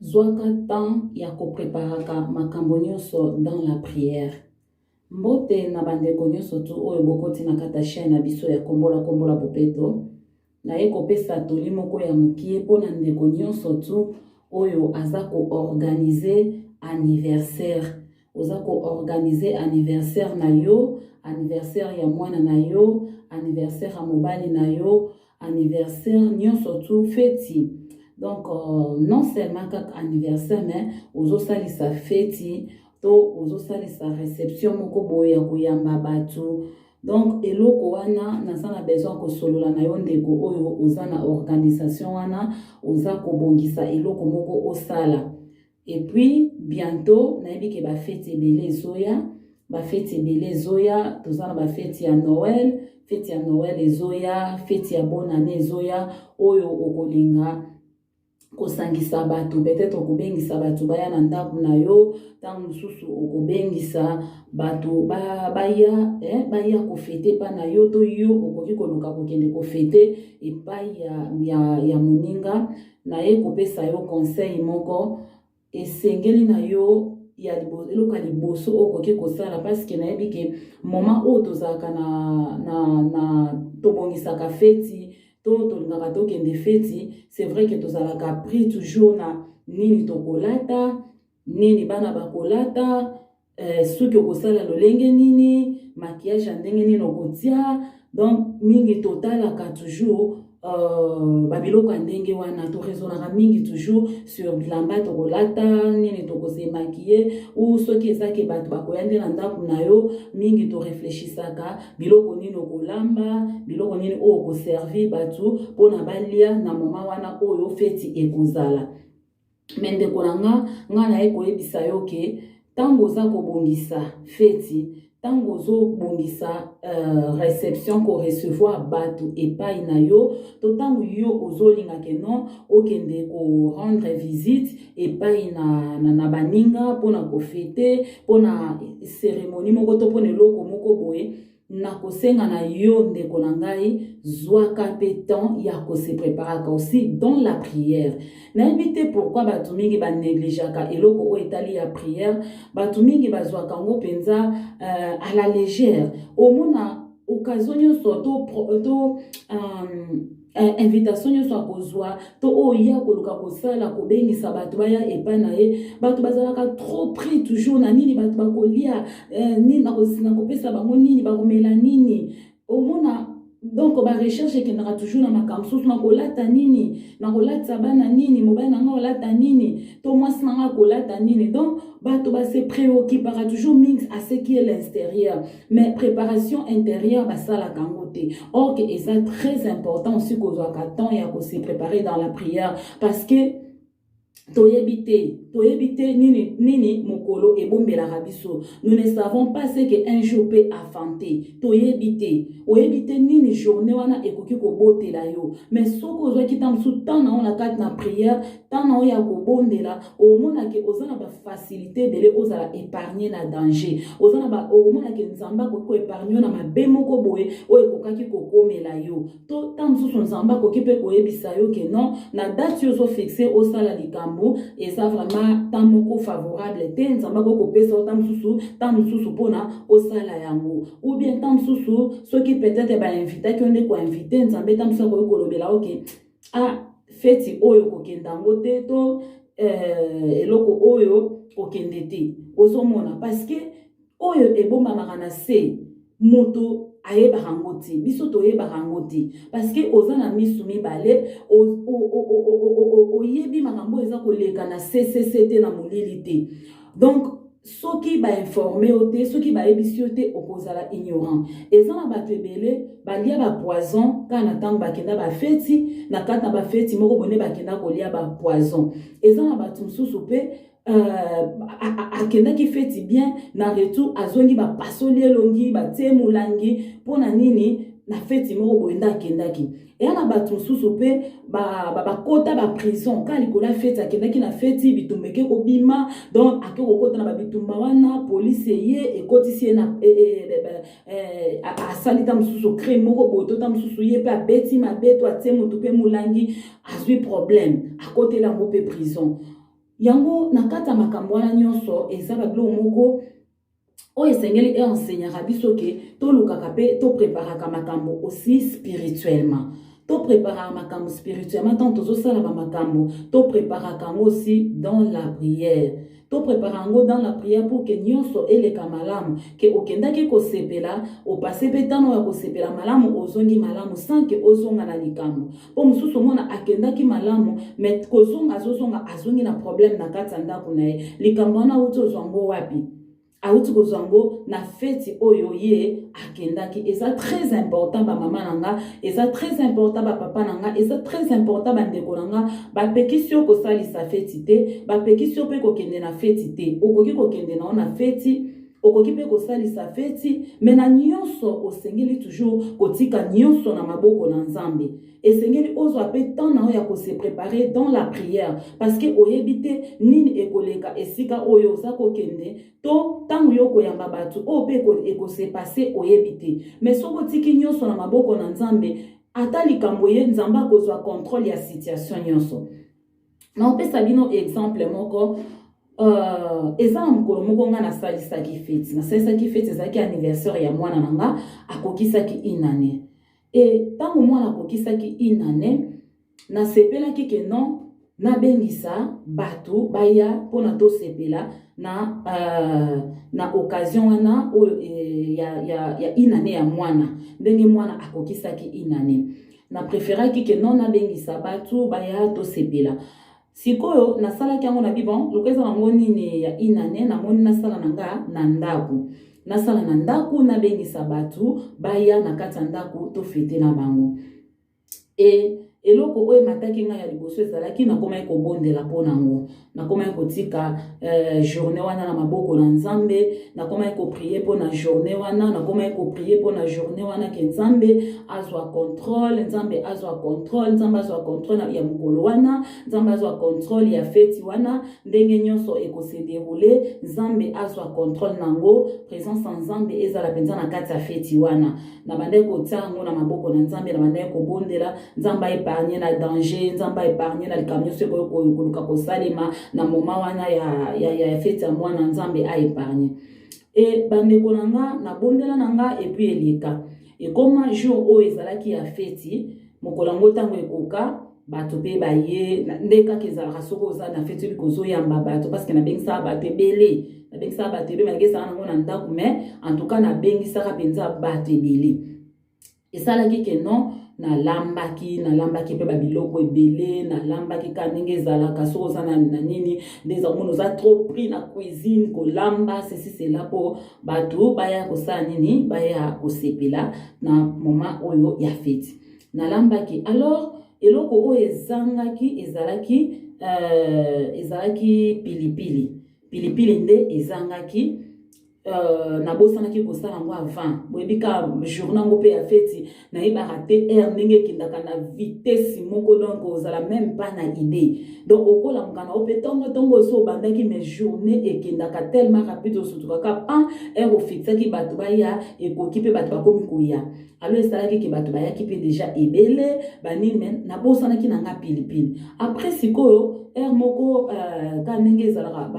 Zwaka temps ya kopreparaka makambo nyonso dans la prière. Mbote na bandeko nyonso tu oyo bokoti na kata chaîne na biso ya kombola bopeto. Na ye kopesa toli moko ya mukie po na ndeko nyonso tu oyo aza ko organiser anniversaire. Oza ko organiser anniversaire na yo, anniversaire ya mwana na yo, anniversaire ya mobali na yo, anniversaire nyonso tu feti. Donc, non seulement kaka anniversaire, mais ozo sali sa feti, to ozo sali sa réception moko boye ya kuyamba batu. Donc, eloko wana, nasana besoin ko solola na yo ndeko oyo oza na organisation wana, oza ko bongisa eloko moko osala. Et puis, bientôt, na yebi ke ba feti ebele zoya, ba feti ebele zoya, tozana ba feti ya Noël, feti ya Noël ezoya, feti ya bonne année ezoya, oyo okolinga kosangisa batu, peut-être okobengisa batu baya na ndaku na yo, tangu mususu okobengisa batu baya kofete pa na yo, to yo okoki koluka kokende kofete epai ya moninga, na ye kopesa yo conseil moko, esengeli na yo ya eloka liboso okoki kosala, parce que na yebi ke moment oyo tozalaka na tobongisaka feti, tolingaka tokende feti, c'est vrai que tozalaka pris toujours na nini tokolata, nini bana bakolata, soki okosala lolenge nini, maquillage ya ndenge nini okotia. Donc mingi totalaka toujours babiloko ya ndenge wana, to raisonnaka mingi toujours sur bilamba tokolata, nini tokose maquiller, ou soki ezaki bato bakoyande na ndaku na yo, mingi to réfléchisaka biloko nini okolamba, biloko nini o ko servir batu pona balia na moma wana oyo feti ekozala. Mende konanga ngana ye koyebisa yo ke tango za kobongisa feti, tango zo bongisa réception ko recevoir batu epai na yo, to tango yo ozolinga ke non okende ko rendre visite epai na baninga pona ko fete, pona cérémonie moko to pona eloko moko boye, na kosenga na yo ndeko na ngai zwaka pe temps ya ko se préparaka aussi dans la prière. Na éviter pourquoi batu mingi ba négligeaka eloko o etali ya prière, batu mingi bazwaka ngo penza à la légère. Au mona occasion nyonso to invitation nyonso akozwa, to oya koluka kosala kobengisa batu baya epai na ye, batu bazalaka trop pris toujours na nini batu bakolia, nini bakosina kopesa bango nini, bakomela nini. Au mona donc ba recherche kendaka toujours na makamso na kolata nini, na kolata bana nini, mobali nanga kolata nini, to mwasi nanga kolata nini. Donc bato ba se préoccupera toujours mix à ce qui est l'extérieur, mais préparation intérieure basala kangote. Or que c'est très important aussi qu'on soit temps et à se préparer dans la prière, parce que toyebite nini mokolo ebombela rabiso. Nous ne savons pas ce que un jour peut affronter. Oyebite nini journée wana ekoki ko botela yo. Mais soko zo ki tam sou temps na on la kat na prière, temps na o ya ko bondela, o mona ke ozana ba facilité bele ozala épargner na danger. Ozana ba o mona ke nzamba ko épargner na mabe moko boye o ekokaki ko komela yo. To tam sou nzamba ko ki pe ko yebisa yo ke non na date yo zo fixé au sala likambo. Et ça vraiment tant moko favorable te nzamba ko pesa tam susu pona osala yango, ou bien tam susu ceux qui peut-être ba inviter qui on est ko inviter nzamba tam susu ko kolobela OK feti oyo ko kendango te to eloko oyo ko kendete ozomona, parce que oyo ebomba makana se moto aye barangoti biso toye barangoti, parce que ozana misu mibale oyebi makambo eza koleka na CCCT na molilité. Donc soki ba informer ote, soki ba ebisi ote okozala ignorant. Ezana bato ebele balia ba poison kana tango bakenda ba feti, na kata ba feti moko bone bakenda kolia ba poison. Ezana bato msusu pe akenda ki feti bien na retour azongi ba pasoli elongi ba temulangi pona nini na feti moko boenda kendaki. Et ana batu susu pe ba kota ba prison ka likola feti akendaki na feti bitumbeke ko bima, donc akeko kota na ba bitumba wana police ye ekotisi na asalita msusu crime moko boto ta msusu ye pe abeti mabeto atemu tupe mulangi azwi problème akotela ngo pe prison. yango nakata makambo wana nyonso eza babilo moko oyo esengeli enseignaka biso ke tolukaka mpe topreparaka makambo aussi spirituellement. Préparaka makambo spirituellement tant tozosala bamakambo préparaka yango aussi dans la prière. Préparaka yango dans la prière pour que nyonso eleka malamu ke okendaki kosepela opase mpe tano ya kosepela malamu ozongi malamu sans ke ozonga na likambo. Po mosusu mona akendaki malamu mais kozonga azongi na problème na kati ya ndako na ye. Likambo wana auti ozwango wapi? Auti kozwango na feti oyo ye akendaki. Eza très important ba mama nanga, eza très important ba papa nanga, eza très important ba ndeko nanga, ba pekisio ko salisa feti te, ba pekisio pe ko kende na feti te. Okoki ko kende na feti, okoki pe ko salisa feti, mais na nyonso osengeli toujours kotika nyonso na maboko na Nzambe. Esengeli ozwa pe temps na ya ko se préparer dans la prière parce que oyebite nini ekoleka esika oyo za ko kende to tangu yoko yamba batu o pe ko se passer oyebite mais soko tiki nyonso na maboko na Nzambe ata likambo ye Nzamba kozwa contrôle ya situation nyonso. Na opesa bino exemple moko eza mukolo moko nga na salisaki feti. Na salisaki feti ezaki anniversaire ya mwana nanga akokisaki inane. Et tango mwana akokisaki inane na sepela kike non na bengisa batu baya pona to sepela na occasion wana ya inane ya mwana ndenge mwana akokisaki inane na prefera kike non na bengisa batu baya to sepela. Sikoyo na sala kiango na bibon lokeza na ngoni ni ya inane na moni na sala nanga na ndaku. Na sala na ndaku na bengisa batu baya na kati ndaku to fete na bango. Eloko oyo mataki nga ya liboso ezalaki na koma eko bondela pona ngo. Na koma eko tika journée wana na maboko na Nzambe, na koma eko prier pona journée wana, na koma eko prier pona journée wana ke Nzambe azwa contrôle, Nzambe azwa contrôle, Nzambe azwa contrôle ya mukolo wana, Nzambe azwa contrôle ya feti wana, ndenge nyonso eko se dérouler, Nzambe azwa contrôle nango, présence en Nzambe ezala penza na kati ya feti wana. Na bande ko tsango na maboko na Nzambe, na bande ko bondela, Nzambe épargné na danger, Nzamba épargné na likamyo seko koluka kosalema na moma wana ya fete ya mwana Nzambe a épargné. Et bandeko nanga na bondela nanga et puis elika. Et comme jour o ezalaki ya feti, mokolango tango ekoka bato pe baye ndeka kezala soko za na fete bikozo yamba bato parce que na bengisa bato ebele. Na bengisa bato ebele magesa nango na ndaku mais en tout cas na bengisa ka penza bato ebele. Et ça là qui non na lambaki pe babiloko ebele na lambaki ka ndenge ezalaka soko za na nini ndeza mono za trop pris na cuisine ko lamba ceci c'est là pour bato baya ko sa nini baya ko sepela na moment oyo ya fete na lambaki. Alors eloko oyo ezalaki pilipili nde ezangaki na bosanaki kosala ngo avant boyebika journée ngo pe ya feti na yeba raté air ndenge kindaka na vitesse moko donc ozala même pas na idée donc okola mukana opetongo so bandaki mais journée ekindaka tellement rapide surtout ka air ofixaki bato baya ekoki pe bato bakomi koya. Alors esalaki ke bato bayaki pe déjà ebele banini men na bosanaki na nga pilipili après sikoyo air moko ka ndenge ezalaka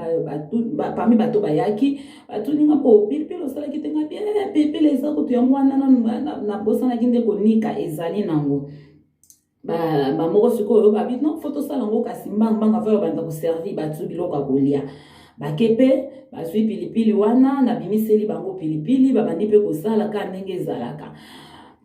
parmi bato bayaki bato ninga po pilipili osalaki tenga bien pilipili eza kutu ya mwana na bosanaki nde konika ezali nango ba moko sikoyo babi non photo sala ngo kasi mbanga vayo banda ko servir bato biloko kolia bakepe bazwi pilipili wana na bimiseli bango pilipili babandi pe kosala ka ndenge ezalaka.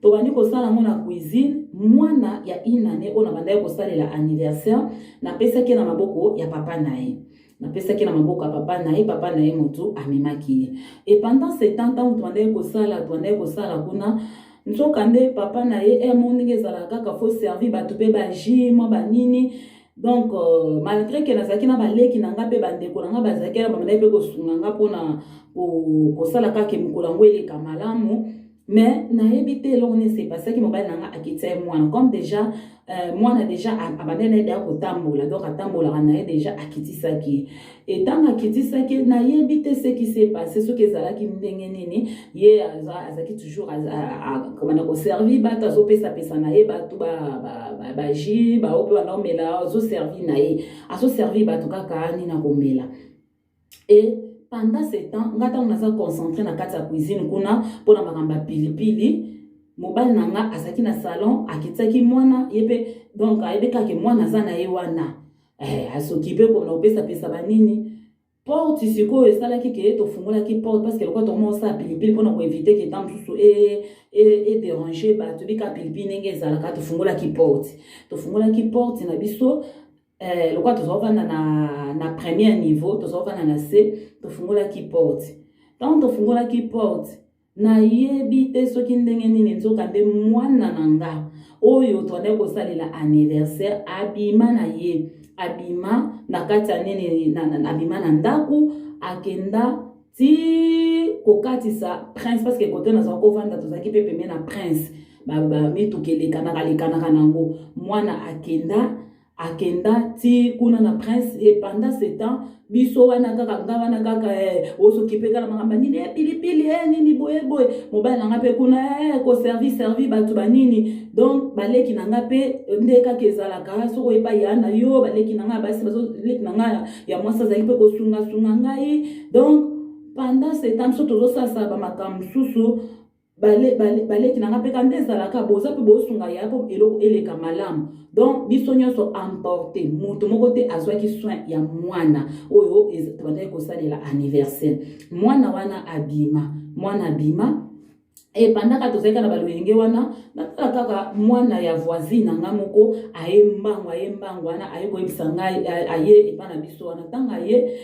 Tobandi kosala ngo na cuisine mwana ya inane ona banda kosalela anniversaire na pesa ke na maboko ya papa nae. Na pesa ke na maboko ya papa nae motu amemaki. Et pendant 70 ans twande kosala kuna nzokande papa nae moninge ezalaka ka faut servir bato pe ba jimo ba nini. Donc malgré que nazaki na baleki nanga pe bandeko nanga bazaki na bamana pe kosunga nga pona kosala ka ke mukolango eleka malamu mais nayebi te eloko nini s'est passé ki mobali nanga akiti ye mwana comme déjà mwana déjà abandeli na ye deya kotambola donc atambolaka na ye déjà akitisaki ye ntango akitisaki nayebi te ce qui s'est passé soki ezalaki ndenge nini ye azalaki toujours kobanda koservi bato azopesapesa na ye bato baji bao mpe banaomela azoservi na ye azoservi bato kaka nini akomela et pendant ce temps nga ntango naza concentré na kati ya cuisine kuna mpona makambo ya pilipili mobali nanga azalaki na salon akitaki mwana ye mpe donc ayebi kaka mwana aza na ye wana asokipe kona kopesapesa banini porte sikoyo esalaki ke tofungolaki porte parce que lokwa tokoma osala pilipili mpona koevite ke ntan mosusu edérange bato bika pilipili ndenge ezalaka tofungolaki porte na biso lokwa tozovanda na premier niveau tozovanda na c tofungolaki porte ntango tofungolaki porte nayebi te soki ndenge nini nzoka nde mwana na nga oyo tozali kosalela anniversaire abima na ye abima na kati ya nini abima na ndako akenda ti kokatisa prince parce que kote nazala kovanda tozalaki mpe peme na prince bamituka elekanaka nango mwana akenda ti kuna na prince et pendant ce temps biso wana kaka nga wana kaka osokipe kala makambo nini pilipili nini boye mobali nanga mpe kuna koservi bato banini donc baleki nanga mpe nde kaka ezalaka soko epa ya na yo baleki nanga basi bazoleki nanga ya mwasi azalaki mpe kosungasunga ngai donc pendant ce temps so tozosasa bamakambo mosusu baleki nanga mpe kande ezalaka boza mpe bosunga ya po eloko eleka malamu donc biso nyonso emporte moto moko te azwaki soin ya mwana oyo tobandaki kosalela anniversaire mwana wana abima et pendant que tozalaki na balolenge wana natala kaka mwana ya voisine nanga moko aye mbangu wana aye koyebisa ngai aye epa na biso wana ntango aye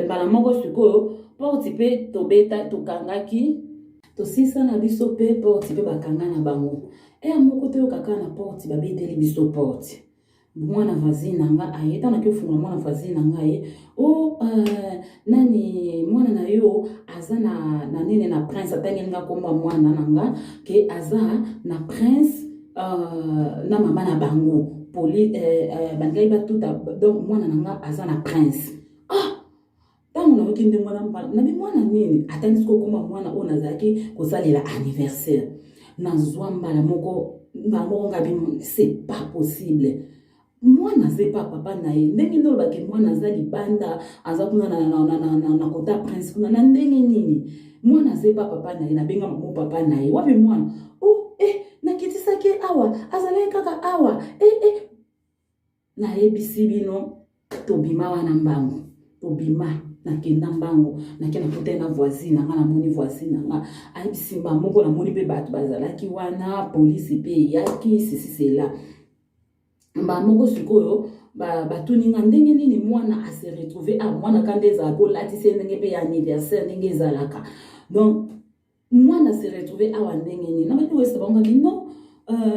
mbala moko sikoyo porte mpe tobeta tokangaki tosisa na biso pe porte pe bakanga na bango moko te okaka na porte babeteli biso porte mwana voisine nanga aye tana ke funga mwana voisine nanga aye nani mwana na yo aza na nene na prince atangi nga komba mwana nanga ke aza na prince na mama na bango bangai batuta donc mwana nanga aza na prince tango na okende mwana nini atandi siko koma mwana o nazaki kosalela anniversaire nazwa mbala moko ngabi c'est pas possible mwana zepa papa na ye ndenge ndo lobaki mwana za libanda aza kuna na kota prince kuna na ndenge nini mwana zepa papa na ye nabenga mamo papa na ye wapi mwana nakitisaki awa azalaki kaka awa nayebisi bino tobima wana mbangu tobima nakenda mbango nakena pote na voisine nanga namoni voisine nanga ayebisi mbango moko namoni mpe bato bazalaki wana polisi mpe yaki sisisela mbango moko sikoyo batuninga ndenge nini mwana ase retrouve mwana kande ezala kolatisa ndenge mpe ya anniversaire ndenge ezalaka donc mwana se retrouve awa ndenge nini nabaki wesa bangoki non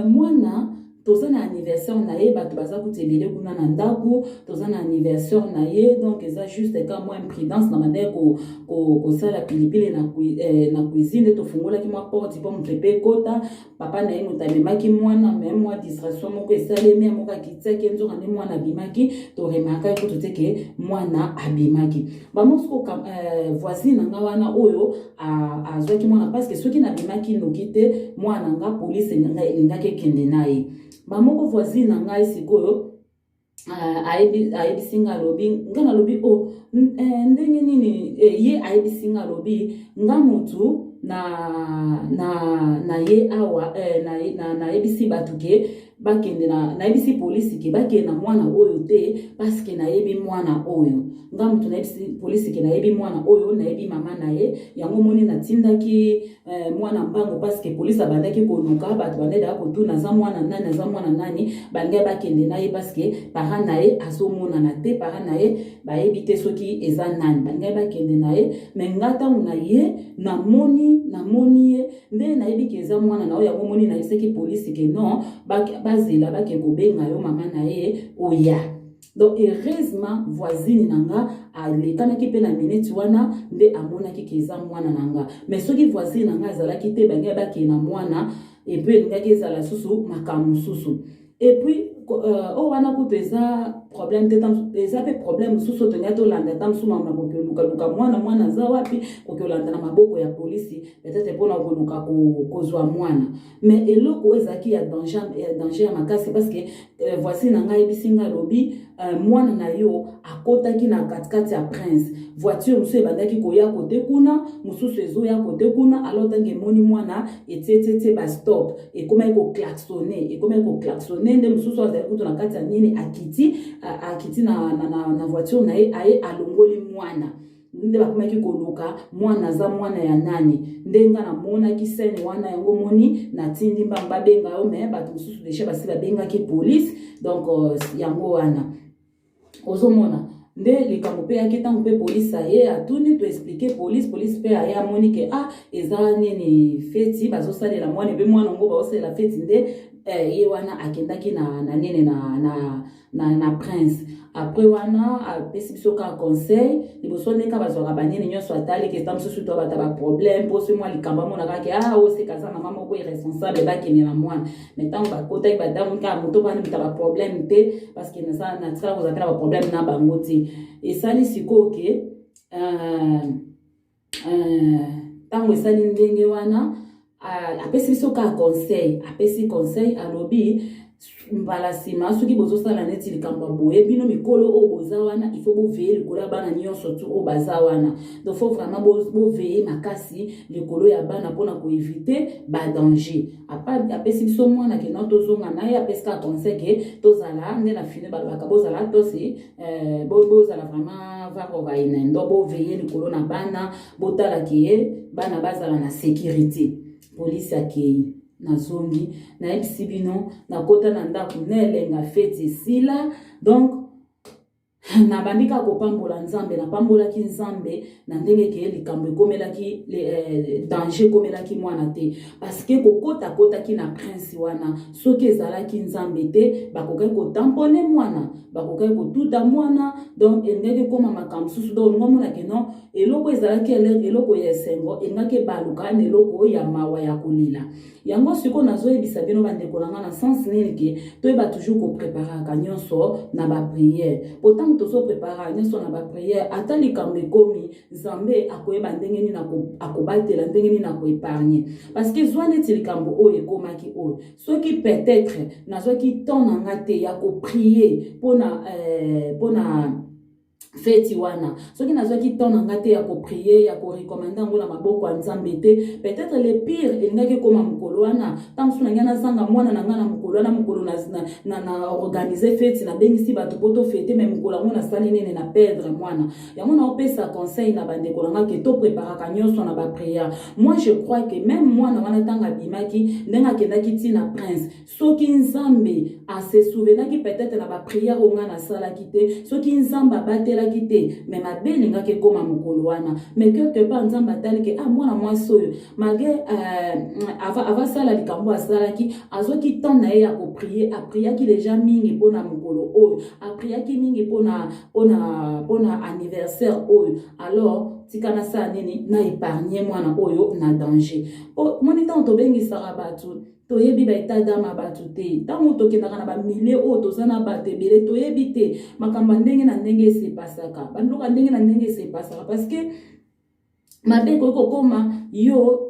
mwana toza na anniversaire na ye bato baza kutelele kuna na ndako toza na anniversaire na ye donc eza juste ka mwa imprudence na mandeke kosala pilipili na cuisine tofungolaki mwa porte po moto epe ekota papa na ye moto amemaki mwana me mwa distraction moko esalemi ya moko akitiaki nzoka nde mwana abimaki toremarkaki kutu te ke mwana abimaki bamosuko voisine nanga wana oyo azwaki mwana parceke soki nabimaki noki te mwana nga polise elingaki ekende na ye bamoko voisine na ngai sikoyo ayebisi nga alobi nga nalobi ndenge nini ye ayebisi nga alobi nga mutu na ye awa nayebisi bato ke bakende nayebisi polisi ke bakende na mwana oyo te paske nayebi mwana oyo nga mutu nayebisi polisi ke nayebi mwana oyo nayebi mama na ye yango moni natindaki mwana mbango paske polisi abandaki konuka bato bandeda kotuna za mwana nani bangai bakende na ye paske parent na ye azomonana te parent na ye bayebi te soki eza nani bangai bakende na ye me nga ntango na ye namoni ye nde nayebi ke eza mwana na oyo yango moni nayebisaki polisi ke non bazela bake kobenga yo mama na ye oya Donc heureusement voisine nanga alekanaki pe na minute wana nde amonaki ke eza mwana nanga. Mais soki voisine nanga azalaki te bangi baki na mwana et puis elingaki ezala susu makambo susu. Et puis o wana kutu eza problème te eza pe problème susu tonya to landa tam suma na ko luka mwana za wapi ko landa na maboko ya polisi peut-être pona ko luka ko zwa mwana. Mais eloko ezaki ya danger ya makasi parce que voisine nanga ebisinga lobi mwana na yo akotaki na katikati ya Prince voiture musu ebandaki koya kote kuna mususu ezo ya kote kuna alors tange moni mwana etete ba stop et comment ko klaxonner nde mususu azali kutu na kati ya nini akiti na voiture na ye aye alongoli mwana nde bakomaki koluka mwana za mwana ya nani ndenga na mona kisene wana yango moni na tindi mbamba benga yo me bato mususu deja basi babenga ki police donc yango wana ozomona nde likambo pe yaki tango pe police aye atuni to expliquer police pe aye amoni ke eza nini feti bazosalela mwana pe mwana ngo bazosalela feti nde ye wana akendaki na nene na Prince. Après wana apesi biso ka conseil liboso ndeka bazwaka banene nyonso atali ke tam susu to bata ba problème poso mwa likamba mona kaka o se kaza na mama ko irresponsable bakene na mwana mais tant ba kota ba damu ka moto bana bita ba problème te parce que na ça na tsala ko zakala ba problème na bango te et sali siko ke tango sali ndenge wana apesi biso ka conseil alobi mbala sima soki bozosala neti likambo boye bino mikolo o bozawana il faut boveye likolo bana nyonso tu o bazawana donc faut vraiment boveye makasi likolo ya bana pona ko éviter ba danger apesi biso mwana ke non tozonga na ya apesi ka conseil ke tozala nde na fine balobaka bozala tosi bozala vraiment varo vaina ndo boveye likolo na bana botala ke bana bazala na sécurité police akei na zongi na ebisi bino na kota na ndako nelenga feti sila donc na bandika kopambola nzambe na pambolaki nzambe na ndenge ke likambo ekomelaki danger komelaki mwana te parce que kotaki na Prince wana soki ezalaki nzambe te bakokaki kotampone mwana bakokaki kotuta mwana donc engaki koma makambo susu donc ngomona ke non eloko ezalaki eloko ya esengo engaki baluka na eloko ya mawa ya kolila yango siko nazoyebisa bino bandeko nanga na sens nini ke toyeba toujours kopreparaka nyonso na bapriere pourtant tozo prepara nyonso na bapriere ata likambo ekomi nzambe akoyeba ndenge nini akobatela ndenge nini akoepargne parce que zwa neti likambo oyo ekomaki oyo soki peut-être nazwaki temps nanga te ya koprier pona feti wana soki nazwaki temps nanga te ya koprier ya korekomanda ngo na maboko ya nzambe te peut-être le pire elingaki koma mokolo wana tamsu nanga nazanga mwana nanga na mokolo wana mokolo na organiser feti na bengisi bato poto fete mais mokolo ngo na sali nene na perdre mwana yango na opesa conseil na bandeko nanga ke to préparaka nyonso na ba prière moi je crois que même mwana wana tanga bimaki ndenga kendaki ti na Prince soki nzambe a se souvenaki peut-être na ba prière onga na sala kite soki nzambe batela kite mais mabeli ngake koma mokolo wana mais quelque part nzambe atali ke mwana mwasi oyo malgré ava sala likambo asalaki azoki temps na ye ya koprier apriaki déjà mingi pona mokolo oyo apriaki mingi pona anniversaire oyo alors tikana sa nini na épargner mwana oyo na danger moni tant tobengisaka bato toyebi ba etadama bato te tango tokendaka na bamile oyo tozana bato ebele toyebi te makambo ndenge na ndenge esepasaka bandoka ndenge na ndenge esepasaka parce que mabe kokoma yo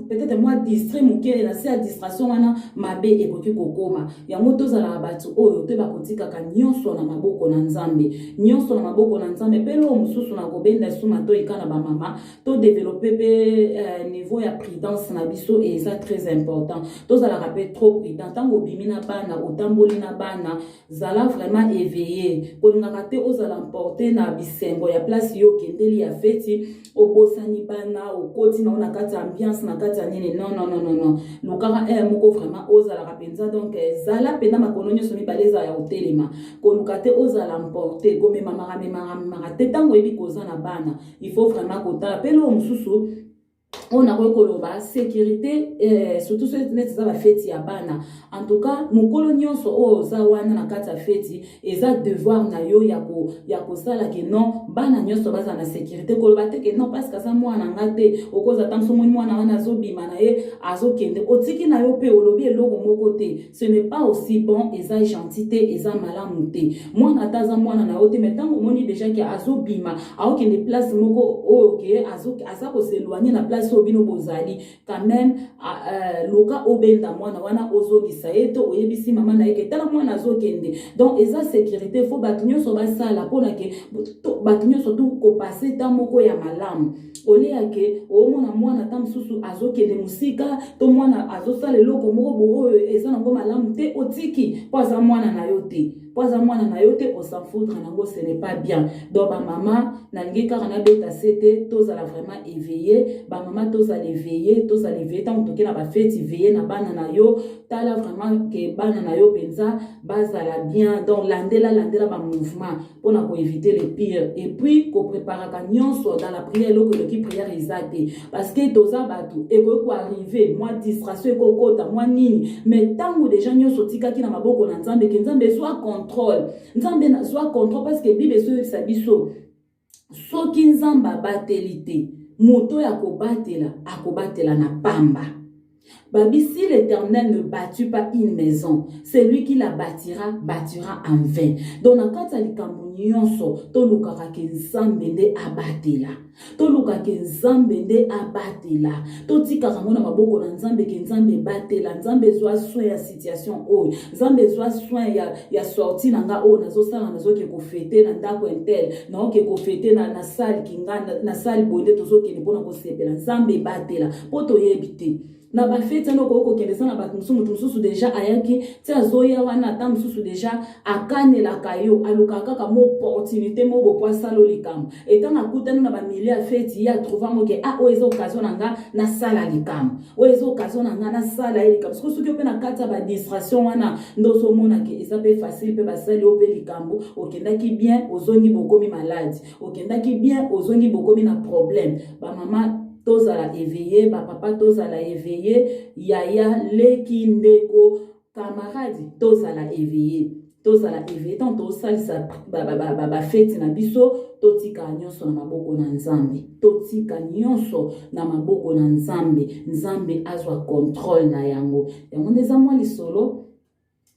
peut-être moi distrait mukele na se distraction wana mabe ekoki kokoma yango tozala bato oyo te bakotika ka nyonso na maboko na nzambe pelo mususu na kobenda suma to ikana ba mama to développer pe niveau ya prudence na biso et ça très important tozala rappeler trop prudent tango bimina bana otamboli na bana zala vraiment éveillé kolinga te ozala emporter na bisengo ya place yo kendeli ya feti obosani bana okoti na kati ambiance na kati nini non lukaka moko vraiment ozala rapenza donc zala pena makono nyoso mibaleza ya hotelema koluka te ozala emporter komema mara te tango ebi koza na bana il faut vraiment kotala pelo mususu on a la sécurité, surtout ce net ça va fête ya bana. En tout cas, mon colonion so o za wana na kata fête et ça devoir na yo ya ko sala ke non bana nyonso baza na sécurité ko ba te ke non parce que ça moi na ngate o ko za tamso mo na wana zo bima na ye azo kende otiki na yo pe olobi eloko moko te. Ce n'est pas aussi bon et ça gentillité et ça malamu te. Moi na taza mwana na ote mais tant moni déjà que azo bima a kende place moko o ke azo asa ko s'éloigner na place bino bozali quand même loka obenda mwana wana ozongisa eto oyebisi mama na yeke tala mwana azokende donc eza sécurité faut batunyo so basala pona ke batunyo so tout ko passer temps moko ya malamu olea ke omona mwana tam susu azokende musika to mwana azosala eloko moko bo eza nango malamu te otiki poza mwana na yote poza mwana na yote on s'en foutre nango ce n'est pas bien donc ba mama na ngi kaka na beta sete tozala vraiment éveillé ba mama tozala éveillé tant toke na ba fête éveillé na bana na yo tala vraiment que bana na yo penza bazala bien donc landela ba mouvement pour na ko éviter le pire et puis ko préparer ka nyonso dans la prière loko le qui prière exacte parce que toza batu et ko arriver moi distraction ko kota moi nini mais tango déjà nyonso tika ki na maboko na nzambe ke nzambe soit contrôle nzambe na soit contrôle parce que bible so sabiso soki nzamba batelite moto ya kobatela na pamba. Babi, si l'Éternel ne bâtit pas une maison, celui qui la bâtira en vain. Donc, na kata likambo nyonso, to lukaka ke nzambe nde abatela. To lukaka nzambe nde abatela. To tikaka mona maboko na nzambe ke nzambe batela. Nzambe zwa soin ya situation oyo. Nzambe zwa soin ya sorti nanga oyo nazo sala nazo ke ko fete na ndako entel. Na ke ko fete na salle kinga na salle bonde tozo ke bona ko sepela. Nzambe batela. Poto yebite. Na ba fete no ko kendesa na ba mususu déjà ayaki tia zoya wana ta mususu déjà akane la kayo aluka kaka mo opportunité mo bo poisa lo likam etanga kutana na ba milieu fete ya trouver mo ke o ezo occasion nga na sala likam o ezo occasion nga na sala likam parce que soki pe na kata ba distraction wana ndoso mona ke eza pe facile pe ba sali o pe likambo okendaki bien ozongi bokomi malade okendaki bien ozongi bokomi na problème ba mama tozala éveillé, ba papa tozala éveillé, yaya leki ndeko camarade tozala éveillé. Tozala éveillé tant tosalisa ba fête na biso totika nyonso na maboko na nzambe. Totika nyonso na maboko na nzambe. Nzambe azwa contrôle na yango. Yango ndeza mwa lisolo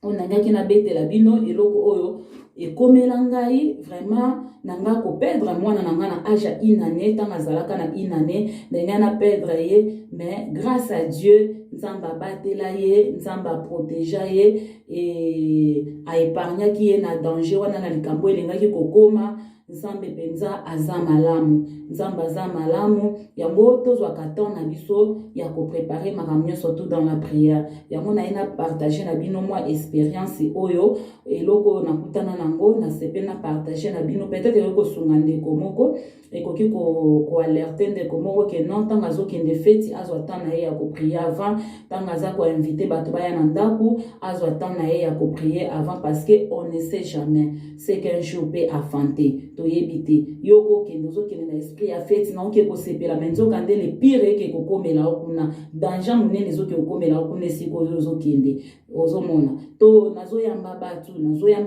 onangaki na betela bino eloko oyo ekomela ngai vraiment nanga ko perdre mwana nanga na âge ya inane tanga zalaka na inane nanga na perdre ye mais grâce à Dieu nzamba batela ye nzamba protéger ye et a épargner ki ye na danger wana na likambo elengaki kokoma nzambe penza azamalamu nzamba azamalamu yango tozwa katon na biso ya ko préparer makamyo surtout dans la prière yango na ina partager na bino moi expérience oyo eloko na kutana nango na sepe na partager na bino peut-être ko sunga ndeko moko ekoki ko alerter ndeko moko ke non tanga zo kende feti azwa temps na ye ya ko prier avant tanga za ko inviter bato baya na ndaku azwa temps na ye ya ko prier avant parce que on ne sait jamais c'est qu'un jour peut affronter to yebite yoko kende zo kende na esprit ya feti na oke ko sepela menzo kande le pire ke ko komela okuna danger munene zo ke ko komela okune siko zo kende ozomona to nazo yamba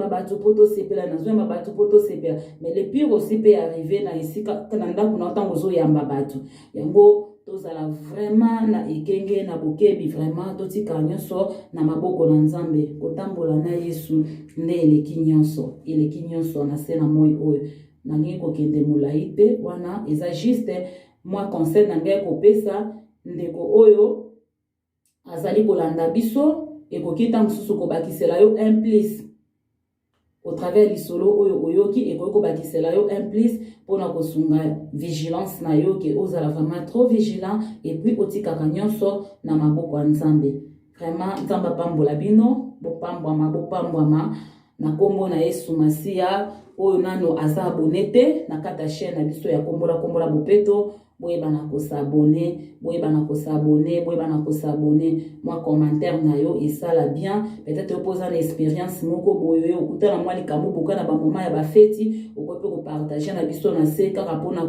batu poto sepela nazo yamba batu poto sepela mais le pire aussi peut arriver na isika na ndaku na tango zo yamba batu yango tozala vraiment na ekenge na bokebi vraiment totika nyonso na maboko na nzambe kotambola na Yesu nde eleki nyonso na se na moi oyo nangi kokende mulai te wana eza juste moi conseil nangi kopesa ndeko oyo azali kolanda biso ekokita mususu kobakisela yo implice au travers lisolo oyo oyoki ekoko bakisela yo implice pona kosunga vigilance na yo ke ozala vraiment trop vigilant et puis otikaka nyonso na maboko ya nzambe vraiment nzamba pambola bino bopambwama na kombo na Yesu Masia oyo nano aza abonné te na kata chaîne na biso ya kombola bopeto boyebana kosabone, moi commentaire na yo esala bien, peut-être opoza na expérience moko boyo okutana mwa likambo boka na bamoma ya bafeti okope kopartage na biso na se kaka mpona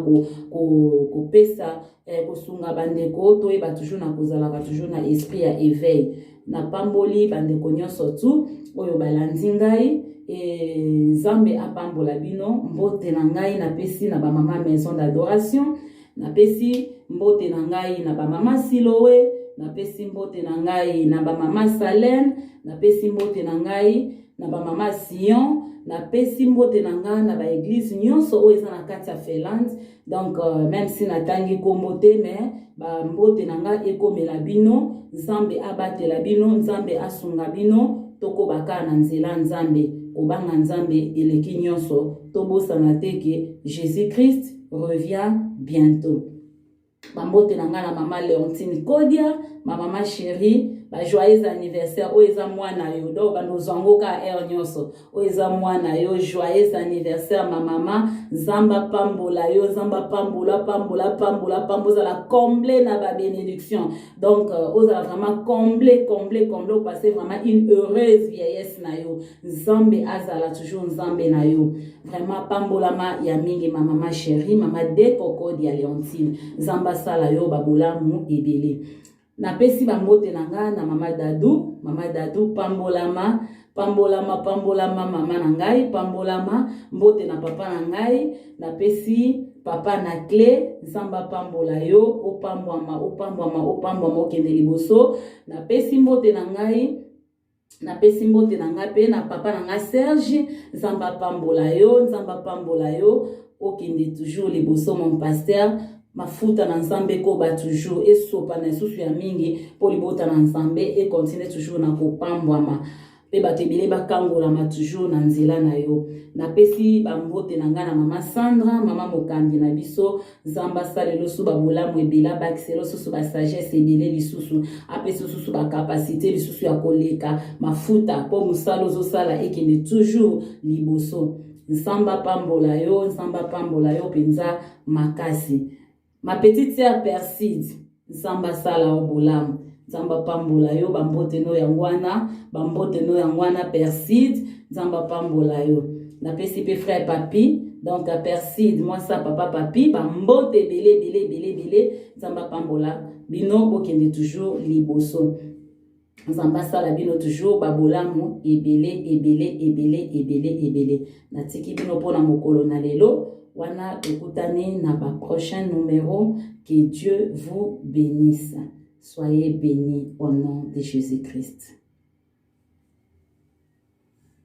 kopesa kosunga bandeko toyeba toujours na kozalaka toujours na esprit ya éveil. Na pamboli bandeko nyonso tu oyo balandi ngai Nzambe apambola bino, mbote na ngai napesi na bamama maison d'adoration, napesi mbote na ngai na bamama Siloé, napesi mbote na ngai na bamama Salem, napesi mbote na ngai na bamama Sion, napesi mbote na ngai na ba église nyonso oyo eza na kati ya Finlande. Donc même si natangi kombo te mais ba mbote na ngai ekomela bino, Nzambe abatela bino, Nzambe asunga bino, toko baka na nzela Nzambe, obanga Nzambe eleki nyonso, tobosana teke Jésus Christ revient bientôt. Bambote na nga na mama Léontine Kodia, ma maman chérie, ba joyeux anniversaire oeza mwana yo do bando zangoka nyonso oeza mwana yo, joyeux anniversaire ma maman. Zamba pambola yo, zamba pambola pamboza la comblé na ba bénédiction. Donc oza vraiment comblé passer vraiment une heureuse vieillesse na yo. Nzambe azala toujours Nzambe na yo, vraiment pambola ma ya mingi ma maman chérie, mama Dekoko dia Léontine, zamba sala yo babolamu ebele. Napesi bambote na nga na mama Dadou, pambolama mama na ngai, pambolama mbote na papa na ngai, napesi papa na clé, Nzamba pambola yo, opambwama okende liboso. Napesi mbote na ngai pe na papa na nga Serge, Nzamba pambola yo, okende toujours liboso mon pasteur. Mafuta na Nzambe ko ba toujours esopa na susu ya mingi po libota na Nzambe et continue toujours na kopambwama pe batebele bakangola ma toujours na nzela na yo. Napesi bambote na nga na mama Sandra, mama mokambi na biso, Nzamba salelo su babolamu ebela bakiselo susu ba sagesse ebele lisusu, apesi susu ba capacité lisusu ya koleka mafuta po musalo zo sala ekende toujours liboso. Nzamba pambola yo penza makasi. Ma petite sœur Perside, Nzamba sala obolamu, Nzamba pambola yo, bambote no yangwana Perside, Nzamba pambola yo. Napesi pe frère Papi, donc Perside, moi ça papa Papi, bambote belé, Nzamba pambola bino bokende toujours liboso. Nzamba sala bino toujours babolamu ebele. Natiki bino pona mokolo na lelo. Wana ekutani na ba prochain numéro. Que Dieu vous bénisse. Soyez bénis au nom de Jésus-Christ.